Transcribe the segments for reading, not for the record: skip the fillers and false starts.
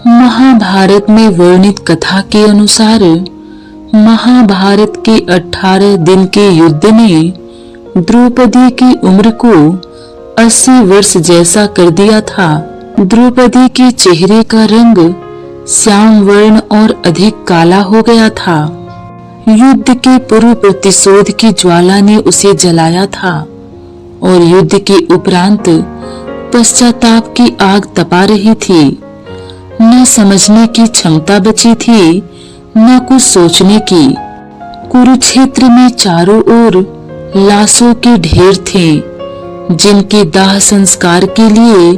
महाभारत में वर्णित कथा के अनुसार महाभारत के 18 दिन के युद्ध ने द्रौपदी की उम्र को 80 वर्ष जैसा कर दिया था। द्रौपदी के चेहरे का रंग श्याम वर्ण और अधिक काला हो गया था। युद्ध के पूर्व प्रतिशोध की ज्वाला ने उसे जलाया था और युद्ध के उपरांत पश्चाताप की आग तपा रही थी। न समझने की क्षमता बची थी, न कुछ सोचने की। कुरुक्षेत्र में चारों ओर लाशों के ढेर थे, जिनके दाह संस्कार के लिए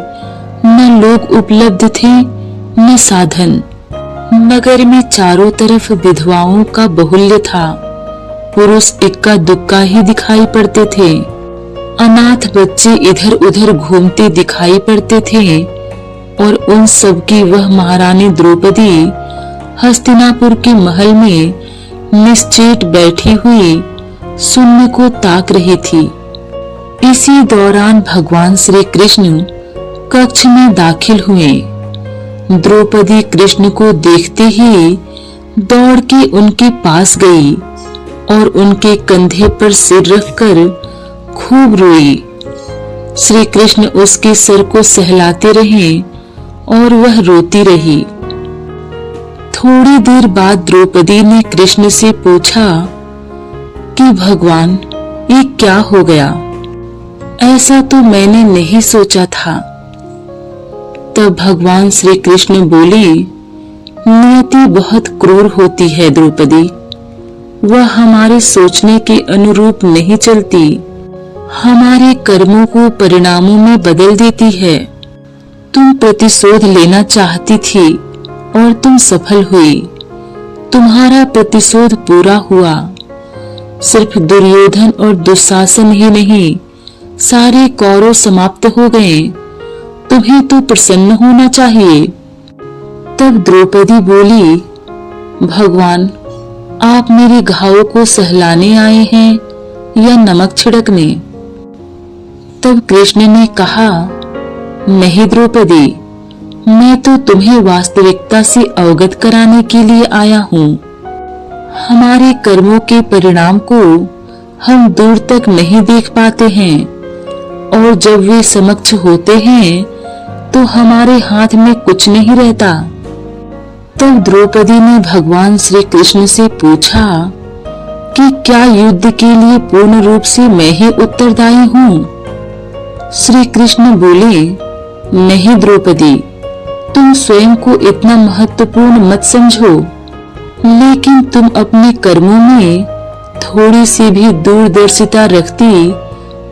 न लोग उपलब्ध थे न साधन। नगर में चारों तरफ विधवाओं का बाहुल्य था। पुरुष इक्का दुक्का ही दिखाई पड़ते थे। अनाथ बच्चे इधर उधर घूमते दिखाई पड़ते थे और उन सब की वह महारानी द्रौपदी हस्तिनापुर के महल में निश्चेत बैठी हुई शून्य को ताक रही थी। इसी दौरान भगवान श्री कृष्ण कक्ष में दाखिल हुए। द्रौपदी कृष्ण को देखते ही दौड़ के उनके पास गई और उनके कंधे पर सिर रखकर खूब रोई। श्री कृष्ण उसके सिर को सहलाते रहे और वह रोती रही। थोड़ी देर बाद द्रौपदी ने कृष्ण से पूछा कि भगवान, ये क्या हो गया? ऐसा तो मैंने नहीं सोचा था। तब भगवान श्री कृष्ण बोले, नियति बहुत क्रूर होती है द्रौपदी। वह हमारे सोचने के अनुरूप नहीं चलती, हमारे कर्मों को परिणामों में बदल देती है। तुम प्रतिशोध लेना चाहती थी और तुम सफल हुई। तुम्हारा प्रतिशोध पूरा हुआ। सिर्फ दुर्योधन और दुशासन ही नहीं, सारे कौरव समाप्त हो गए। तुम्हें तो प्रसन्न होना चाहिए। तब द्रौपदी बोली, भगवान, आप मेरे घावों को सहलाने आए हैं या नमक छिड़कने? तब कृष्ण ने कहा, नहीं द्रौपदी, मैं तो तुम्हें वास्तविकता से अवगत कराने के लिए आया हूँ। हमारे कर्मों के परिणाम को हम दूर तक नहीं देख पाते हैं और जब वे समक्ष होते हैं तो हमारे हाथ में कुछ नहीं रहता। तब द्रौपदी ने भगवान श्री कृष्ण से पूछा कि क्या युद्ध के लिए पूर्ण रूप से मैं ही उत्तरदायी हूँ? श्री कृष्ण बोले, नहीं द्रौपदी, तुम स्वयं को इतना महत्वपूर्ण मत समझो, लेकिन तुम अपने कर्मों में थोड़ी सी भी दूरदर्शिता रखती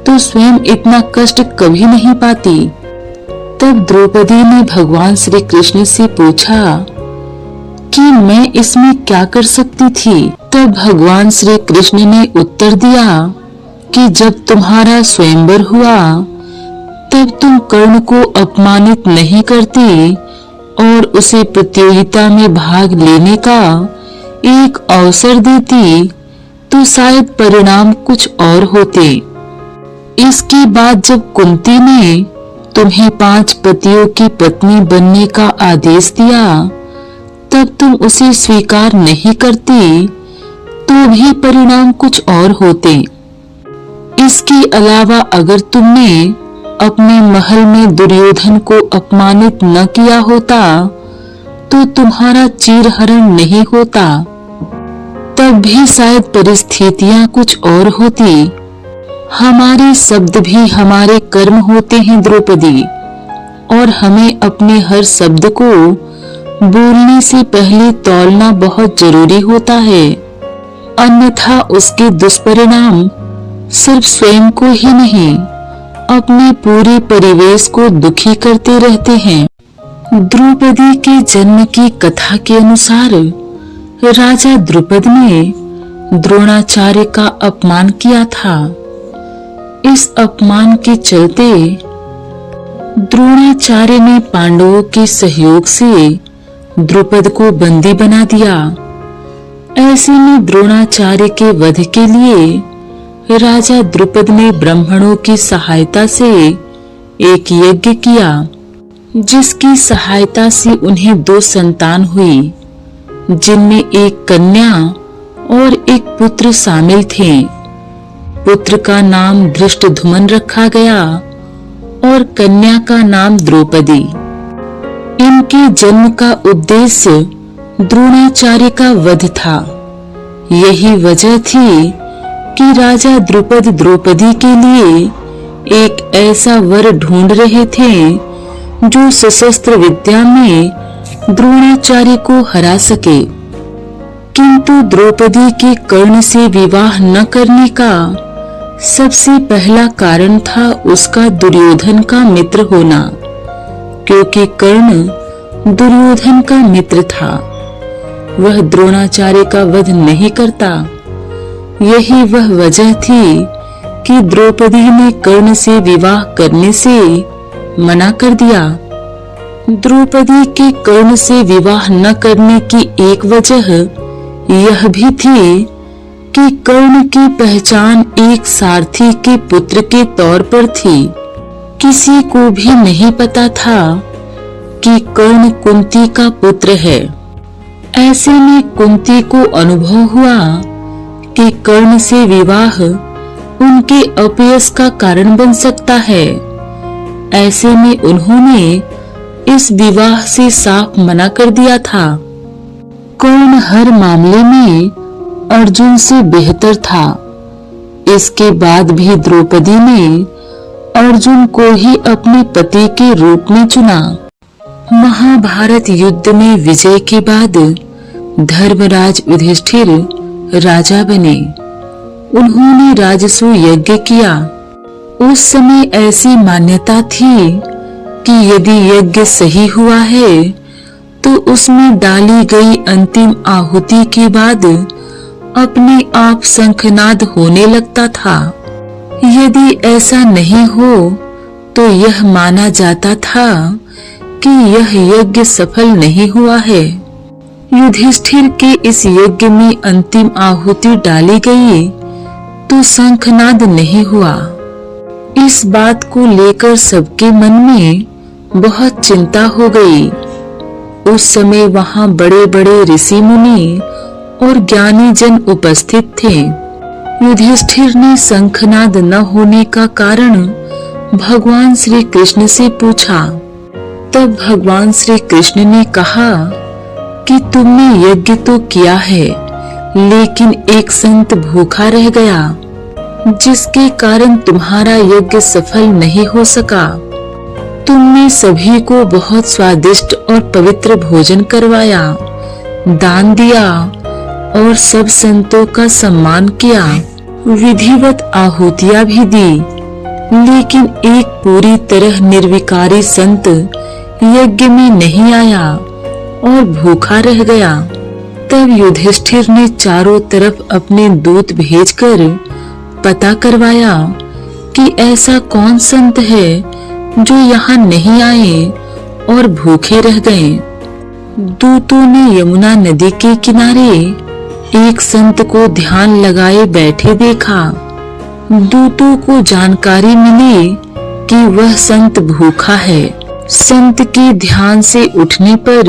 तो स्वयं इतना कष्ट कभी नहीं पाती। तब द्रौपदी ने भगवान श्री कृष्ण से पूछा कि मैं इसमें क्या कर सकती थी? तब भगवान श्री कृष्ण ने उत्तर दिया कि जब तुम्हारा स्वयंवर हुआ तब तुम कर्ण को अपमानित नहीं करती और उसे प्रतियोगिता में भाग लेने का एक अवसर देती तो शायद परिणाम कुछ और होते। इसके बाद जब कुंती ने तुम्हें 5 पतियों की पत्नी बनने का आदेश दिया तब तुम उसे स्वीकार नहीं करती तो भी परिणाम कुछ और होते। इसके अलावा अगर तुमने अपने महल में दुर्योधन को अपमानित न किया होता तो तुम्हारा चीरहरण नहीं होता, तब भी शायद परिस्थितियां कुछ और होती। हमारे शब्द भी हमारे कर्म होते हैं द्रौपदी, और हमें अपने हर शब्द को बोलने से पहले तौलना बहुत जरूरी होता है, अन्यथा उसके दुष्परिणाम सिर्फ स्वयं को ही नहीं अपने पूरे परिवेश को दुखी करते रहते हैं। द्रौपदी के जन्म की कथा के अनुसार राजा द्रुपद ने द्रोणाचार्य का अपमान किया था। इस अपमान के चलते द्रोणाचार्य ने पांडवों के सहयोग से द्रुपद को बंदी बना दिया। ऐसे में द्रोणाचार्य के वध के लिए राजा द्रुपद ने ब्राह्मणों की सहायता से एक यज्ञ किया। जिसकी सहायता से उन्हें 2 संतान हुई, जिनमें एक कन्या और एक पुत्र शामिल थे। पुत्र का नाम धृष्टद्युम्न रखा गया और कन्या का नाम द्रौपदी। इनके जन्म का उद्देश्य द्रोणाचार्य का वध था। यही वजह थी कि राजा द्रुपद द्रौपदी के लिए एक ऐसा वर ढूंढ रहे थे जो सशस्त्र विद्या में द्रोणाचार्य को हरा सके। किंतु द्रौपदी के कर्ण से विवाह न करने का सबसे पहला कारण था उसका दुर्योधन का मित्र होना, क्योंकि कर्ण दुर्योधन का मित्र था। वह द्रोणाचार्य का वध नहीं करता। यही वह वजह थी कि द्रौपदी ने कर्ण से विवाह करने से मना कर दिया। द्रौपदी के कर्ण से विवाह न करने की एक वजह यह भी थी कि कर्ण की पहचान एक सारथी के पुत्र के तौर पर थी। किसी को भी नहीं पता था कि कर्ण कुंती का पुत्र है। ऐसे में कुंती को अनुभव हुआ कि कर्ण से विवाह उनके अपयश का कारण बन सकता है। ऐसे में उन्होंने इस विवाह से साफ मना कर दिया था। कर्ण हर मामले में अर्जुन से बेहतर था। इसके बाद भी द्रौपदी ने अर्जुन को ही अपने पति के रूप में चुना। महाभारत युद्ध में विजय के बाद धर्मराज युधिष्ठिर राजा बने। उन्होंने राजसूय यज्ञ किया। उस समय ऐसी मान्यता थी कि यदि यज्ञ सही हुआ है तो उसमें डाली गई अंतिम आहुति के बाद अपने आप शंखनाद होने लगता था। यदि ऐसा नहीं हो तो यह माना जाता था कि यह यज्ञ सफल नहीं हुआ है। युधिष्ठिर के इस यज्ञ में अंतिम आहुति डाली गई तो शंखनाद नहीं हुआ। इस बात को लेकर सबके मन में बहुत चिंता हो गई। उस समय वहां बड़े बड़े ऋषि मुनि और ज्ञानी जन उपस्थित थे। युधिष्ठिर ने शंखनाद न होने का कारण भगवान श्री कृष्ण से पूछा। तब भगवान श्री कृष्ण ने कहा कि तुमने यज्ञ तो किया है, लेकिन एक संत भूखा रह गया, जिसके कारण तुम्हारा यज्ञ सफल नहीं हो सका। तुमने सभी को बहुत स्वादिष्ट और पवित्र भोजन करवाया, दान दिया और सब संतों का सम्मान किया, विधिवत आहुतियां भी दी, लेकिन एक पूरी तरह निर्विकारी संत यज्ञ में नहीं आया और भूखा रह गया। तब युधिष्ठिर ने चारों तरफ अपने दूत भेजकर पता करवाया कि ऐसा कौन संत है जो यहाँ नहीं आए और भूखे रह गए। दूतों ने यमुना नदी के किनारे एक संत को ध्यान लगाए बैठे देखा। दूतों को जानकारी मिली कि वह संत भूखा है। संत के ध्यान से उठने पर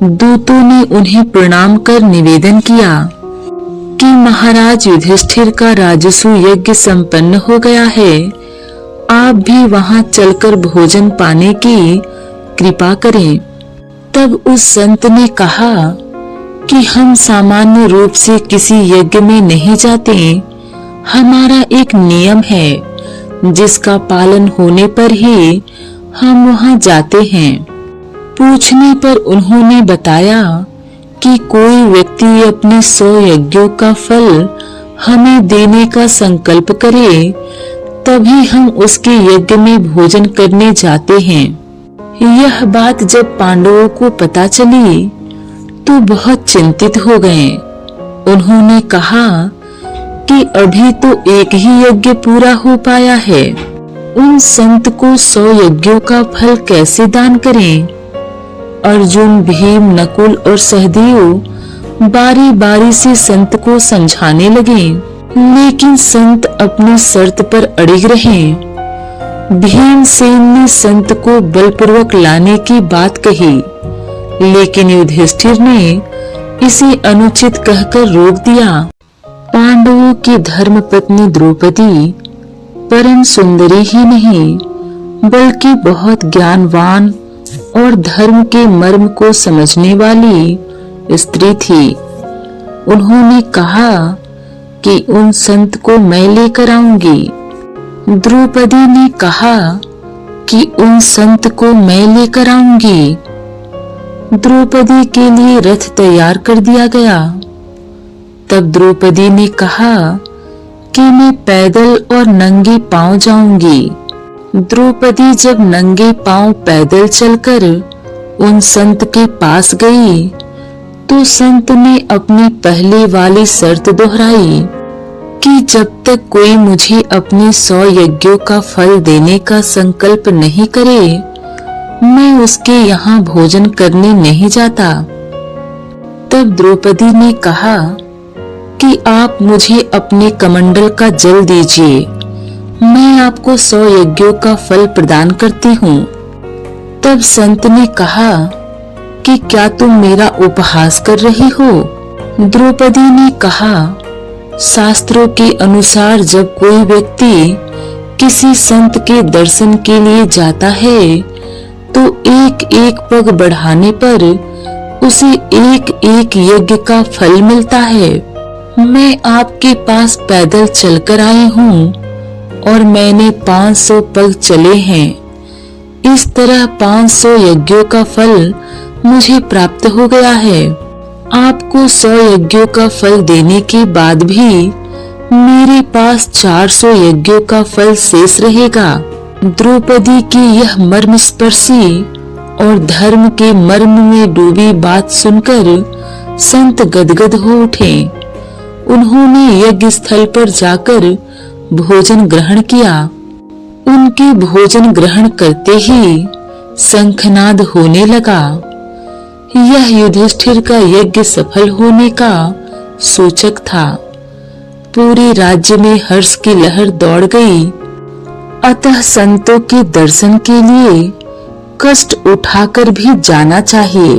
दूतों ने उन्हें प्रणाम कर निवेदन किया कि महाराज युधिष्ठिर का राजसूय यज्ञ संपन्न हो गया है, आप भी वहां चलकर भोजन पाने की कृपा करें। तब उस संत ने कहा कि हम सामान्य रूप से किसी यज्ञ में नहीं जाते। हमारा एक नियम है जिसका पालन होने पर ही हम वहां जाते हैं। पूछने पर उन्होंने बताया कि कोई व्यक्ति अपने 100 यज्ञों का फल हमें देने का संकल्प करे, तभी हम उसके यज्ञ में भोजन करने जाते हैं। यह बात जब पांडवों को पता चली तो बहुत चिंतित हो गए। उन्होंने कहा कि अभी तो एक ही यज्ञ पूरा हो पाया है, उन संत को 100 यज्ञों का फल कैसे दान करें। अर्जुन, भीम, नकुल और सहदेव बारी बारी से संत को समझाने लगे, लेकिन संत अपनी शर्त पर अड़िग रहे। भीमसेन ने संत को बलपूर्वक लाने की बात कही, लेकिन युधिष्ठिर ने इसे अनुचित कहकर रोक दिया। पांडवों की धर्मपत्नी द्रौपदी परम सुंदरी ही नहीं, बल्कि बहुत ज्ञानवान और धर्म के मर्म को समझने वाली स्त्री थी। उन्होंने कहा कि उन संत को मैं लेकर आऊंगी। द्रौपदी ने कहा कि उन संत को मैं लेकर आऊंगी। द्रौपदी के लिए रथ तैयार कर दिया गया। तब द्रौपदी ने कहा कि मैं पैदल और नंगे पांव जाऊंगी। द्रौपदी जब नंगे पांव पैदल चलकर उन संत के पास गई, तो संत ने अपनी पहले वाली शर्त दोहराई कि जब तक कोई मुझे अपने 100 यज्ञों का फल देने का संकल्प नहीं करे, मैं उसके यहाँ भोजन करने नहीं जाता। तब द्रौपदी ने कहा कि आप मुझे अपने कमंडल का जल दीजिए, मैं आपको 100 यज्ञों का फल प्रदान करती हूँ। तब संत ने कहा कि क्या तुम मेरा उपहास कर रही हो? द्रौपदी ने कहा, शास्त्रों के अनुसार जब कोई व्यक्ति किसी संत के दर्शन के लिए जाता है, तो एक एक पग बढ़ाने पर उसे एक एक यज्ञ का फल मिलता है। मैं आपके पास पैदल चलकर आई हूँ और मैंने 500 पग चले हैं। इस तरह 500 यज्ञों का फल मुझे प्राप्त हो गया है। आपको 100 यज्ञों का फल देने के बाद भी मेरे पास 400 यज्ञों का फल शेष रहेगा। द्रौपदी की यह मर्मस्पर्शी और धर्म के मर्म में डूबी बात सुनकर संत गदगद हो उठे। उन्होंने यज्ञ स्थल पर जाकर भोजन ग्रहण किया। उनके भोजन ग्रहण करते ही शंखनाद होने लगा। यह युधिष्ठिर का यज्ञ सफल होने का सूचक था। पूरे राज्य में हर्ष की लहर दौड़ गई। अतः संतों के दर्शन के लिए कष्ट उठाकर भी जाना चाहिए।